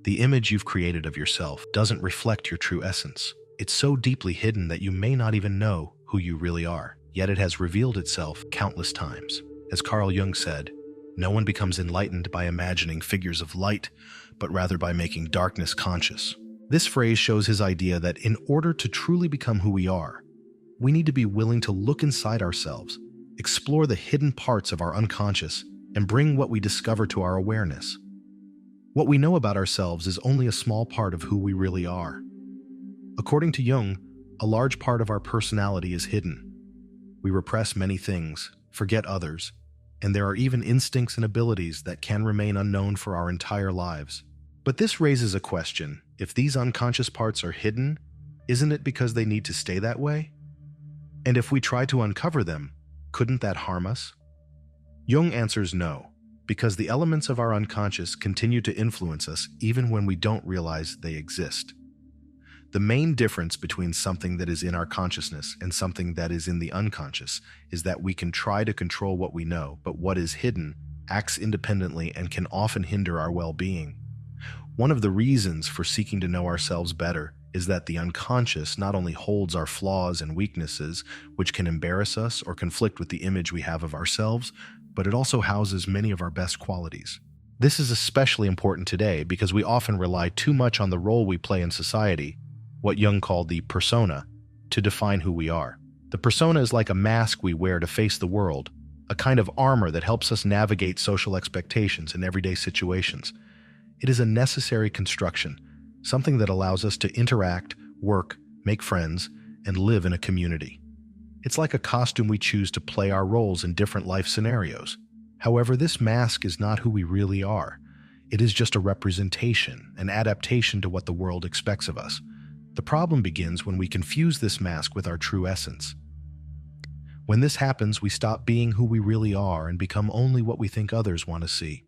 The image you've created of yourself doesn't reflect your true essence. It's so deeply hidden that you may not even know who you really are, yet it has revealed itself countless times. As Carl Jung said, no one becomes enlightened by imagining figures of light, but rather by making darkness conscious. This phrase shows his idea that in order to truly become who we are, we need to be willing to look inside ourselves, explore the hidden parts of our unconscious, and bring what we discover to our awareness. What we know about ourselves is only a small part of who we really are. According to Jung, a large part of our personality is hidden. We repress many things, forget others, and there are even instincts and abilities that can remain unknown for our entire lives. But this raises a question. If these unconscious parts are hidden, isn't it because they need to stay that way? And if we try to uncover them, couldn't that harm us? Jung answers no, because the elements of our unconscious continue to influence us even when we don't realize they exist. The main difference between something that is in our consciousness and something that is in the unconscious is that we can try to control what we know, but what is hidden acts independently and can often hinder our well-being. One of the reasons for seeking to know ourselves better is that the unconscious not only holds our flaws and weaknesses, which can embarrass us or conflict with the image we have of ourselves, but it also houses many of our best qualities. This is especially important today because we often rely too much on the role we play in society, what Jung called the persona, to define who we are. The persona is like a mask we wear to face the world, a kind of armor that helps us navigate social expectations in everyday situations. It is a necessary construction, something that allows us to interact, work, make friends, and live in a community. It's like a costume we choose to play our roles in different life scenarios. However, this mask is not who we really are. It is just a representation, an adaptation to what the world expects of us. The problem begins when we confuse this mask with our true essence. When this happens, we stop being who we really are and become only what we think others want to see.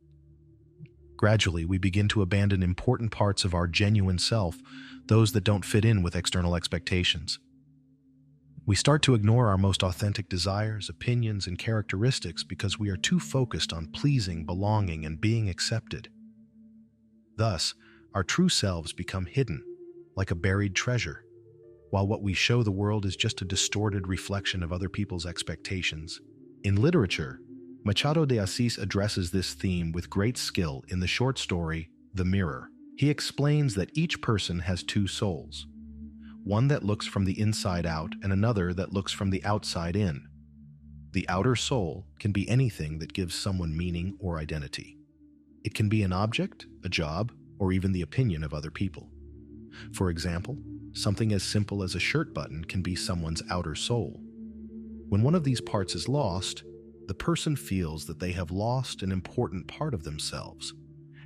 Gradually, we begin to abandon important parts of our genuine self, those that don't fit in with external expectations. We start to ignore our most authentic desires, opinions, and characteristics because we are too focused on pleasing, belonging, and being accepted. Thus, our true selves become hidden, like a buried treasure, while what we show the world is just a distorted reflection of other people's expectations. In literature, Machado de Assis addresses this theme with great skill in the short story, The Mirror. He explains that each person has two souls, one that looks from the inside out and another that looks from the outside in. The outer soul can be anything that gives someone meaning or identity. It can be an object, a job, or even the opinion of other people. For example, something as simple as a shirt button can be someone's outer soul. When one of these parts is lost, the person feels that they have lost an important part of themselves,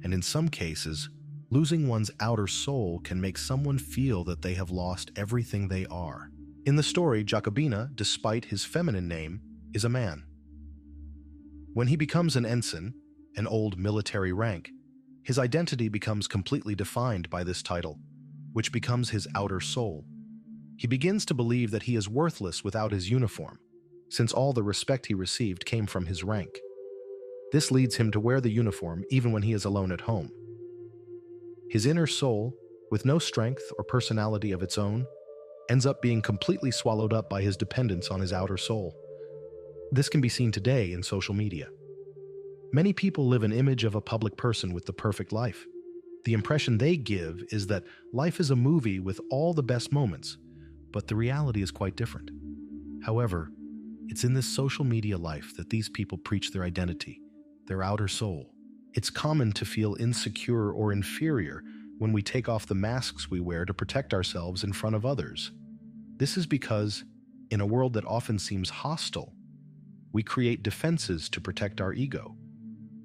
and in some cases, losing one's outer soul can make someone feel that they have lost everything they are. In the story, Jacobina, despite his feminine name, is a man. When he becomes an ensign, an old military rank, his identity becomes completely defined by this title, which becomes his outer soul. He begins to believe that he is worthless without his uniform, since all the respect he received came from his rank. This leads him to wear the uniform even when he is alone at home. His inner soul, with no strength or personality of its own, ends up being completely swallowed up by his dependence on his outer soul. This can be seen today in social media. Many people live an image of a public person with the perfect life. The impression they give is that life is a movie with all the best moments, but the reality is quite different. However, it's in this social media life that these people preach their identity, their outer soul. It's common to feel insecure or inferior when we take off the masks we wear to protect ourselves in front of others. This is because, in a world that often seems hostile, we create defenses to protect our ego,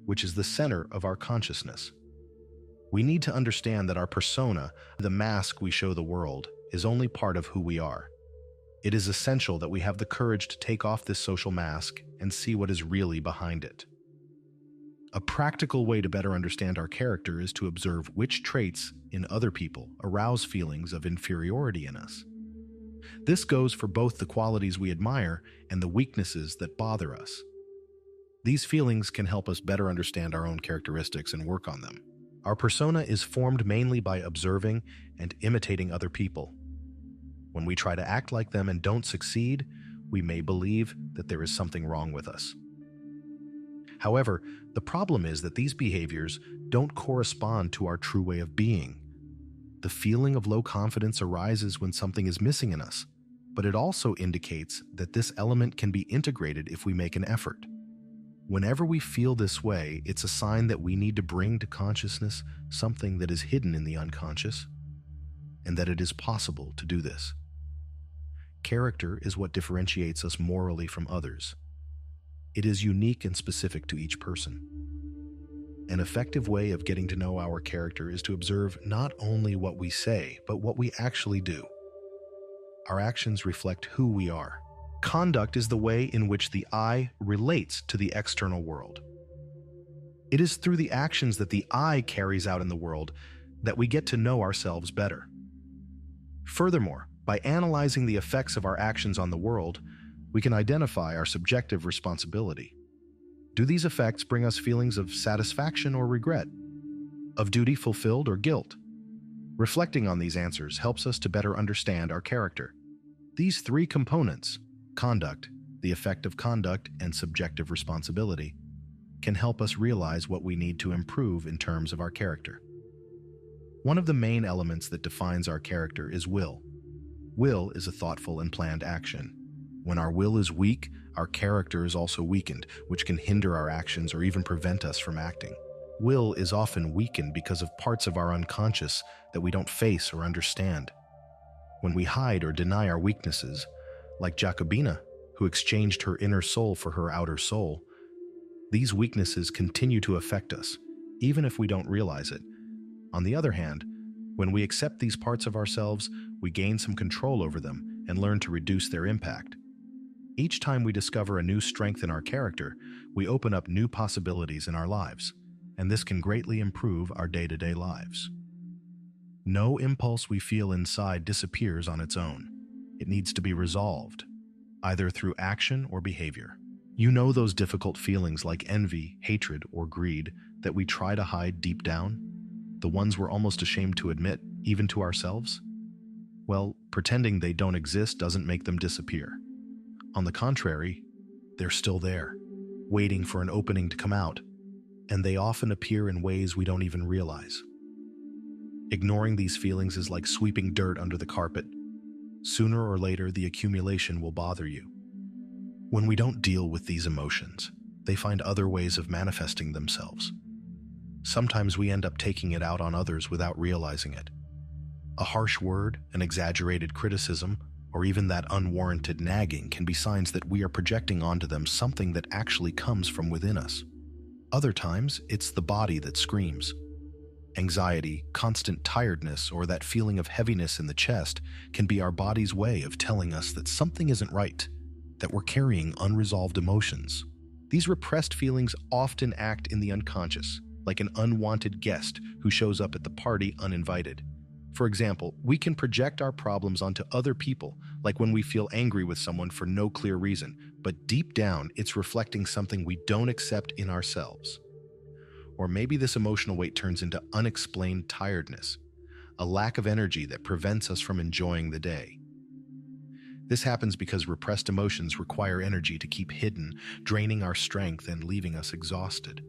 which is the center of our consciousness. We need to understand that our persona, the mask we show the world, is only part of who we are. It is essential that we have the courage to take off this social mask and see what is really behind it. A practical way to better understand our character is to observe which traits in other people arouse feelings of inferiority in us. This goes for both the qualities we admire and the weaknesses that bother us. These feelings can help us better understand our own characteristics and work on them. Our persona is formed mainly by observing and imitating other people. When we try to act like them and don't succeed, we may believe that there is something wrong with us. However, the problem is that these behaviors don't correspond to our true way of being. The feeling of low confidence arises when something is missing in us, but it also indicates that this element can be integrated if we make an effort. Whenever we feel this way, it's a sign that we need to bring to consciousness something that is hidden in the unconscious, and that it is possible to do this. Character is what differentiates us morally from others. It is unique and specific to each person. An effective way of getting to know our character is to observe not only what we say, but what we actually do. Our actions reflect who we are. Conduct is the way in which the I relates to the external world. It is through the actions that the I carries out in the world that we get to know ourselves better. Furthermore, by analyzing the effects of our actions on the world, we can identify our subjective responsibility. Do these effects bring us feelings of satisfaction or regret? Of duty fulfilled or guilt? Reflecting on these answers helps us to better understand our character. These three components, conduct, the effect of conduct, and subjective responsibility, can help us realize what we need to improve in terms of our character. One of the main elements that defines our character is will. Will is a thoughtful and planned action. When our will is weak, our character is also weakened, which can hinder our actions or even prevent us from acting. Will is often weakened because of parts of our unconscious that we don't face or understand. When we hide or deny our weaknesses, like Jacobina, who exchanged her inner soul for her outer soul, these weaknesses continue to affect us, even if we don't realize it. On the other hand, when we accept these parts of ourselves, we gain some control over them and learn to reduce their impact. Each time we discover a new strength in our character, we open up new possibilities in our lives, and this can greatly improve our day-to-day lives. No impulse we feel inside disappears on its own. It needs to be resolved, either through action or behavior. You know those difficult feelings like envy, hatred, or greed that we try to hide deep down? The ones we're almost ashamed to admit, even to ourselves? Well, pretending they don't exist doesn't make them disappear. On the contrary, they're still there, waiting for an opening to come out, and they often appear in ways we don't even realize. Ignoring these feelings is like sweeping dirt under the carpet. Sooner or later, the accumulation will bother you. When we don't deal with these emotions, they find other ways of manifesting themselves. Sometimes we end up taking it out on others without realizing it. A harsh word, an exaggerated criticism, or even that unwarranted nagging can be signs that we are projecting onto them something that actually comes from within us. Other times, it's the body that screams. Anxiety, constant tiredness, or that feeling of heaviness in the chest can be our body's way of telling us that something isn't right, that we're carrying unresolved emotions. These repressed feelings often act in the unconscious, like an unwanted guest who shows up at the party uninvited. For example, we can project our problems onto other people, like when we feel angry with someone for no clear reason, but deep down, it's reflecting something we don't accept in ourselves. Or maybe this emotional weight turns into unexplained tiredness, a lack of energy that prevents us from enjoying the day. This happens because repressed emotions require energy to keep hidden, draining our strength and leaving us exhausted.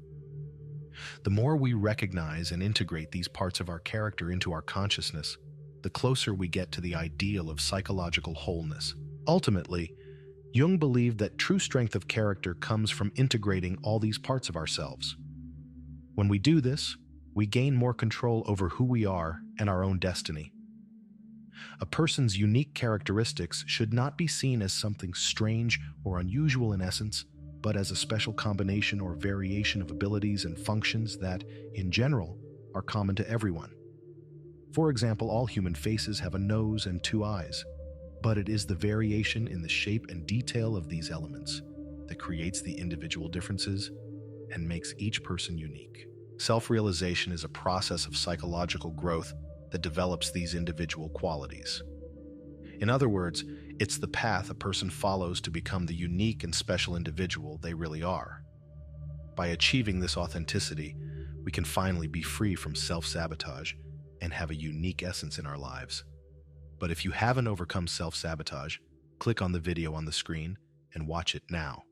The more we recognize and integrate these parts of our character into our consciousness, the closer we get to the ideal of psychological wholeness. Ultimately, Jung believed that true strength of character comes from integrating all these parts of ourselves. When we do this, we gain more control over who we are and our own destiny. A person's unique characteristics should not be seen as something strange or unusual in essence, but as a special combination or variation of abilities and functions that, in general, are common to everyone. For example, all human faces have a nose and two eyes, but it is the variation in the shape and detail of these elements that creates the individual differences and makes each person unique. Self-realization is a process of psychological growth that develops these individual qualities. In other words, it's the path a person follows to become the unique and special individual they really are. By achieving this authenticity, we can finally be free from self-sabotage and have a unique essence in our lives. But if you haven't overcome self-sabotage, click on the video on the screen and watch it now.